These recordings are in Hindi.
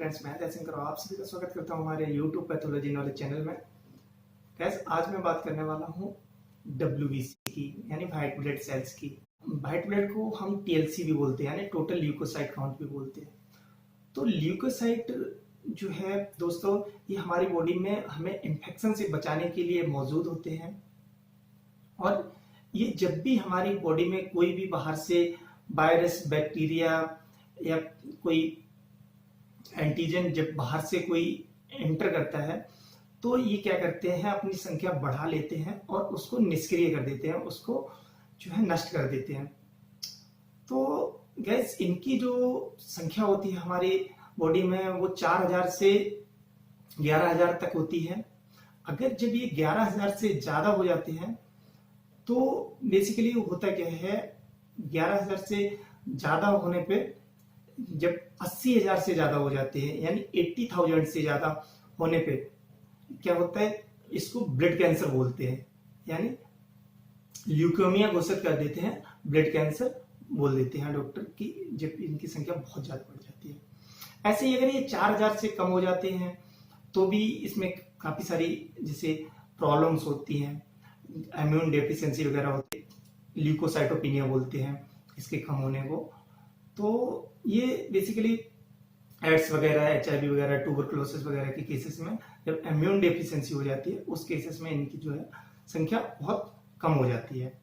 फ्रेंड्स, मैं जयशंकर करो आप सभी का स्वागत करता हूं हमारे YouTube पैथोलॉजी नॉलेज चैनल में। गैस आज मैं बात करने वाला हूं WBC की, यानी व्हाइट ब्लड सेल्स की। व्हाइट ब्लड को हम TLC भी बोलते हैं, यानी टोटल ल्यूकोसाइट काउंट भी बोलते हैं। तो ल्यूकोसाइट जो है दोस्तों, ये हमारी बॉडी में हमें इन्फेक्शन से बचाने के लिए मौजूद होते हैं। और ये जब भी हमारी बॉडी में कोई भी बाहर से वायरस, बैक्टीरिया या कोई एंटीजन जब बाहर से कोई एंटर करता है तो ये क्या करते हैं, अपनी संख्या बढ़ा लेते हैं और उसको निष्क्रिय कर देते हैं, उसको जो है नष्ट कर देते हैं। तो गैस इनकी जो संख्या होती है हमारी बॉडी में वो 4000 से 11000 तक होती है। अगर जब ये 11000 से ज्यादा हो जाते हैं तो बेसिकली होता क्या है, 11000 से ज्यादा होने पे जब 80,000 से ज्यादा हो जाते हैं, यानी 80,000 से ज्यादा होने पे क्या होता है, इसको ब्लड कैंसर बोलते हैं, यानी ल्यूकेमिया घोषित कर देते हैं, ब्लड कैंसर बोल देते हैं डॉक्टर की, जब इनकी संख्या बहुत ज्यादा बढ़ जाती है। ऐसे ही अगर ये 4000 से कम हो जाते हैं तो भी इसमें काफी सारी जैसे प्रॉब्लम्स होती हैं, इम्यून डेफिशिएंसी वगैरह होती है, ल्यूकोसाइटोपिनिया बोलते हैं इसके कम होने को। तो ये बेसिकली एड्स वगैरह, HIV वगैरह, ट्यूबरकुलोसिस वगैरह के केसेस में जब इम्यून डेफिशिएंसी हो जाती है, उस केसेस में इनकी जो है संख्या बहुत कम हो जाती है।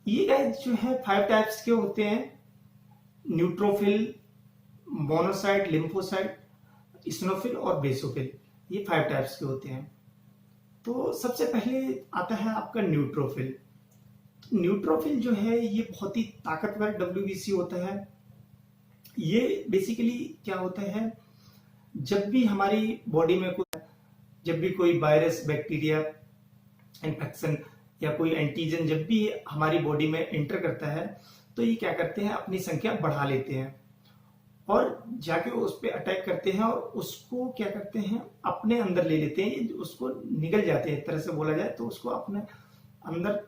ये गाइस जो है 5 टाइप्स के होते हैं: न्यूट्रोफिल, मोनोसाइट, लिम्फोसाइट, इस्नोफिल और बेसोफिल। ये 5 टाइप्स के होते हैं। तो सबसे पहले आता है आपका न्यूट्रोफिल। न्यूट्रोफिल जो है ये बहुत ही ताकतवर WBC होता है। ये बेसिकली क्या होता है, जब भी हमारी बॉडी में जब भी कोई वायरस, बैक्टीरिया, इन्फेक्शन या कोई एंटीजन जब भी हमारी बॉडी में एंटर करता है तो ये क्या करते हैं, अपनी संख्या बढ़ा लेते हैं और जाके उस पर अटैक करते हैं और उसको क्या करते हैं, अपने अंदर ले लेते हैं, उसको निगल जाते हैं, एक तरह से बोला जाए तो उसको अपने अंदर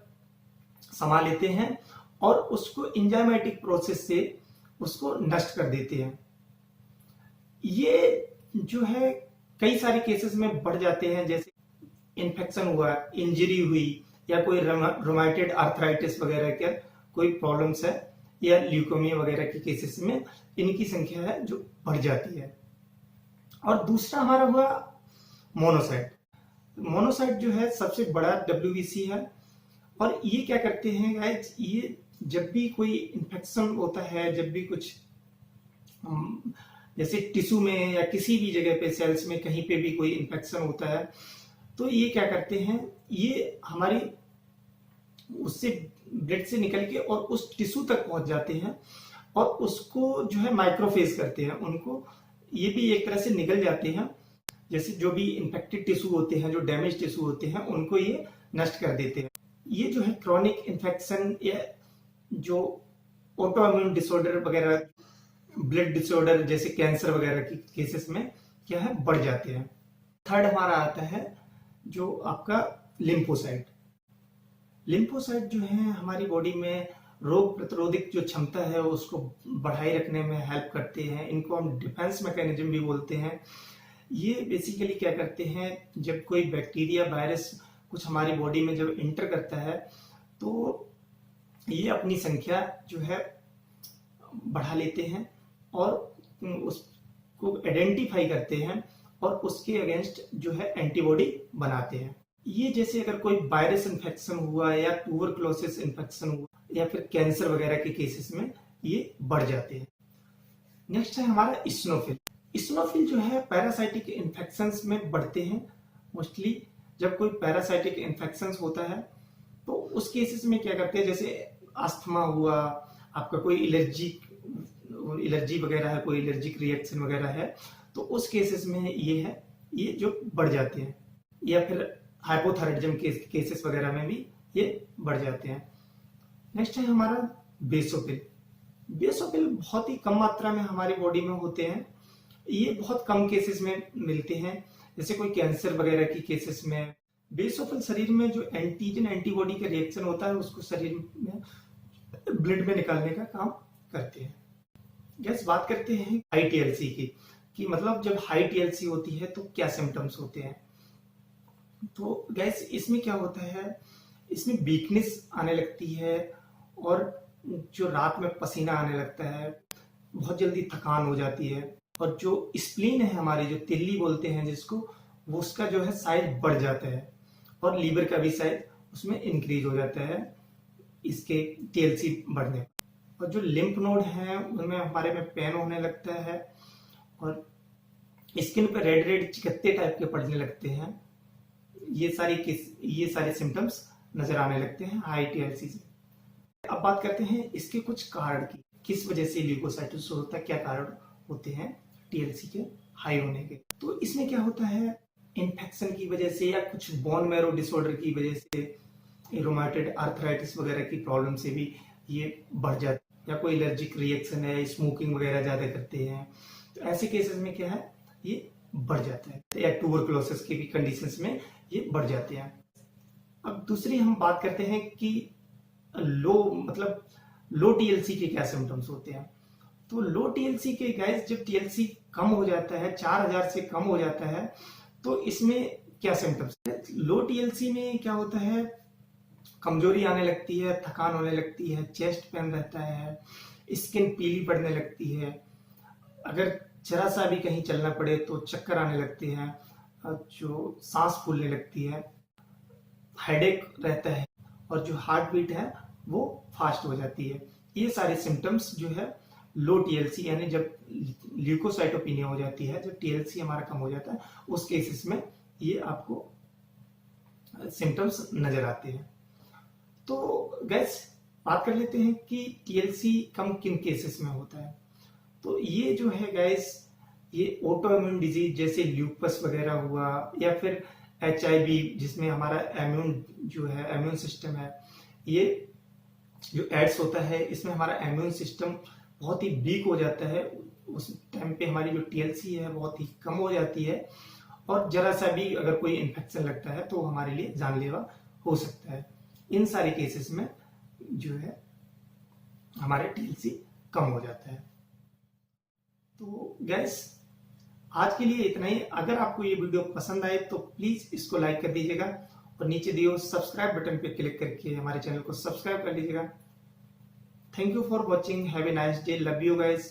समा लेते हैं और उसको एंजाइमेटिक प्रोसेस से उसको नष्ट कर देते हैं। ये जो है कई सारे केसेस में बढ़ जाते हैं, जैसे इन्फेक्शन हुआ, इंजरी हुई या कोई रोमाटिड आर्थराइटिस वगैरह का कोई प्रॉब्लम्स है या ल्यूकेमिया वगैरह के केसेस में इनकी संख्या है जो बढ़ जाती है। और दूसरा हमारा हुआ मोनोसाइट। मोनोसाइट जो है सबसे बड़ा WBC है और ये क्या करते हैं गाइस, ये जब भी कोई इन्फेक्शन होता है, जब भी कुछ जैसे टिश्यू में या किसी भी जगह पे, सेल्स में कहीं पे भी कोई इन्फेक्शन होता है तो ये क्या करते हैं, ये हमारी उससे ब्लड से निकल के और उस टिश्यू तक पहुंच जाते हैं और उसको जो है माइक्रोफेज करते हैं, उनको ये भी एक तरह से निकल जाते हैं। जैसे जो भी इन्फेक्टेड टिश्यू होते हैं, जो डैमेज टिश्यू होते हैं, उनको ये नष्ट कर देते हैं। ये जो है क्रॉनिक इन्फेक्शन या जो ऑटो इम्यून डिसऑर्डर वगैरह, ब्लड डिसऑर्डर जैसे कैंसर वगैरह के केसेस में क्या है, बढ़ जाते हैं। थर्ड हमारा आता है जो आपका लिम्फोसाइट। लिम्फोसाइट जो है हमारी बॉडी में रोग प्रतिरोधक जो क्षमता है उसको बढ़ाए रखने में हेल्प करते हैं। इनको हम डिफेंस मैकेनिज्म भी बोलते हैं। ये बेसिकली क्या करते हैं, जब कोई बैक्टीरिया, वायरस कुछ हमारी बॉडी में जब एंटर करता है तो ये अपनी संख्या जो है बढ़ा लेते हैं और उसको आइडेंटिफाई करते हैं और उसके अगेंस्ट जो है एंटीबॉडी बनाते हैं। ये जैसे अगर कोई वायरस इन्फेक्शन हुआ या ट्यूबरकुलोसिस इन्फेक्शन हुआ या फिर कैंसर वगैरह के केसेस में ये बढ़ जाते हैं। नेक्स्ट है हमारा इस्नोफिल। इस्नोफिल जो है पैरासाइटिक इन्फेक्शंस में बढ़ते हैं। मोस्टली जब कोई पैरासाइटिक इन्फेक्शंस होता है तो उस केसेस में क्या करते हैं, जैसे अस्थमा हुआ, आपका कोई एलर्जी वगैरह है, कोई एलर्जिक रिएक्शन वगैरह है, तो उस केसेस में ये है, ये जो बढ़ जाते हैं। या फिर हाइपोथायराइडिज्म के केसेस वगैरह में भी ये बढ़ जाते हैं। नेक्स्ट है हमारा बेसोफिल। बेसोफिल बहुत ही कम मात्रा में हमारी बॉडी में होते हैं। ये बहुत कम केसेस में मिलते हैं, जैसे कोई कैंसर वगैरह की केसेस में। बेसोफिल शरीर में जो एंटीजन एंटीबॉडी का रिएक्शन होता है उसको शरीर में ब्लड में निकालने का काम करते हैं। गैस बात करते हैं ITLC की। कि मतलब जब हाई टीएलसी होती है तो क्या सिम्टम्स होते हैं। तो गैस इसमें क्या होता है, इसमें वीकनेस आने लगती है और जो रात में पसीना आने लगता है, बहुत जल्दी थकान हो जाती है, और जो स्प्लीन है हमारी, जो तिल्ली बोलते हैं जिसको, वो उसका जो है साइज बढ़ जाता है, और लीवर का भी साइज उसमें इंक्रीज हो जाता है इसके टीएलसी बढ़ने पर। और जो लिम्फ नोड है उनमें हमारे में पेन होने लगता है, और स्किन पर रेड रेड चिकत्ते टाइप के पड़ने लगते हैं। ये सारे सिम्टम्स नजर आने लगते हैं हाई टीएलसी से। अब बात करते हैं इसके कुछ कारण की, किस वजह से ल्यूकोसाइटोसिस होता है, क्या कारण होते हैं टीएलसी के हाई होने के। तो इसमें क्या होता है, इन्फेक्शन की वजह से या कुछ बोन मैरो डिसऑर्डर की वजह से, रोमाटोइड आर्थराइटिस वगैरह की प्रॉब्लम से भी ये बढ़ जाता है, या कोई एलर्जिक रिएक्शन है, स्मोकिंग वगैरह ज्यादा करते हैं, तो ऐसे केसेस में क्या है ये बढ़ जाता है, या ट्यूबरकुलोसिस की भी कंडीशंस में ये बढ़ जाते हैं। अब दूसरी हम बात करते हैं कि लो टीएलसी के क्या सिम्टम्स होते हैं। तो लो टीएलसी के गाइस, जब टीएलसी कम हो जाता है, 4000 से कम हो जाता है, तो इसमें क्या सिम्टम्स है। लो टीएलसी में क्या होता है, कमजोरी आने लगती है, थकान होने लगती है, चेस्ट पेन रहता है, स्किन पीली पड़ने लगती है, अगर जरा सा भी कहीं चलना पड़े तो चक्कर आने लगते हैं, जो सांस फूलने लगती है, हेडेक रहता है, और जो हार्ट बीट है वो फास्ट हो जाती है। ये सारे सिम्टम्स जो है लो टीएलसी, यानी जब ल्यूकोसाइटोपिनिया हो जाती है, जब टीएलसी हमारा कम हो जाता है, उस केसेस में ये आपको सिम्टम्स नजर आते हैं। तो गैस बात कर लेते हैं कि टीएलसी कम किन केसेस में होता है। तो ये जो है गैस, ये ऑटो इम्यून डिजीज जैसे ल्यूपस वगैरह हुआ, या फिर HIV जिसमें हमारा इम्यून सिस्टम है, ये जो एड्स होता है इसमें हमारा इम्यून सिस्टम बहुत ही वीक हो जाता है, उस टाइम पे हमारी जो टीएलसी है बहुत ही कम हो जाती है, और जरा सा भी अगर कोई इन्फेक्शन लगता है तो हमारे लिए जानलेवा हो सकता है। इन सारे केसेस में जो है हमारे टीएलसी कम हो जाता है। तो गैस आज के लिए इतना ही। अगर आपको ये वीडियो पसंद आए तो प्लीज इसको लाइक कर दीजिएगा, और नीचे दिए हुए सब्सक्राइब बटन पे क्लिक करके हमारे चैनल को सब्सक्राइब कर लीजिएगा। Thank you for watching, have a nice day, love you guys.